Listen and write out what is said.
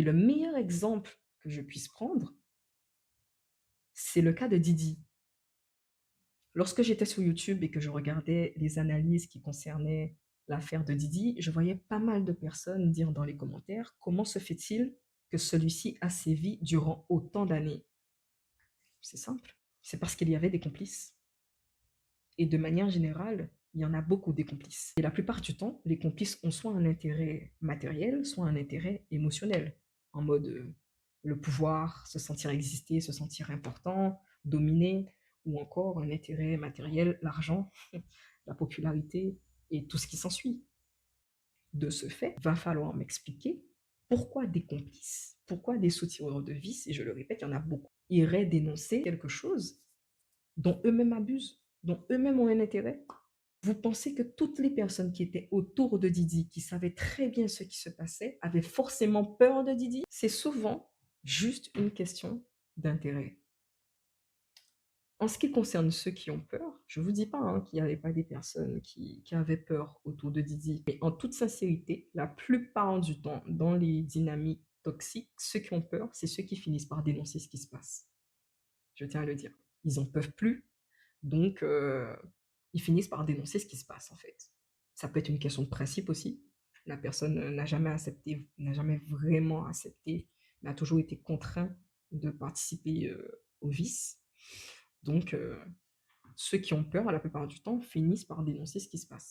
Et le meilleur exemple que je puisse prendre, c'est le cas de Didi. Lorsque j'étais sur YouTube et que je regardais les analyses qui concernaient l'affaire de Didi, je voyais pas mal de personnes dire dans les commentaires: «Comment se fait-il que celui-ci a sévi durant autant d'années?» C'est simple, c'est parce qu'il y avait des complices et de manière générale, il y en a beaucoup des complices et la plupart du temps, les complices ont soit un intérêt matériel, soit un intérêt émotionnel, en mode, le pouvoir, se sentir exister, se sentir important, dominer ou encore un intérêt matériel, l'argent, la popularité et tout ce qui s'ensuit. De ce fait, va falloir m'expliquer pourquoi des complices, pourquoi des soutireurs de vices, et je le répète, il y en a beaucoup, iraient dénoncer quelque chose dont eux-mêmes abusent, dont eux-mêmes ont un intérêt. Vous pensez que toutes les personnes qui étaient autour de Didi, qui savaient très bien ce qui se passait, avaient forcément peur de Didi? C'est souvent juste une question d'intérêt. En ce qui concerne ceux qui ont peur, je ne vous dis pas hein, qu'il n'y avait pas des personnes qui avaient peur autour de Didi, mais en toute sincérité, la plupart du temps, dans les dynamiques toxiques, ceux qui ont peur, c'est ceux qui finissent par dénoncer ce qui se passe. Je tiens à le dire. Ils n'en peuvent plus, donc ils finissent par dénoncer ce qui se passe en fait. Ça peut être une question de principe aussi. La personne n'a jamais accepté, n'a jamais vraiment accepté, mais a toujours été contraint de participer au vice. Donc, ceux qui ont peur, la plupart du temps, finissent par dénoncer ce qui se passe.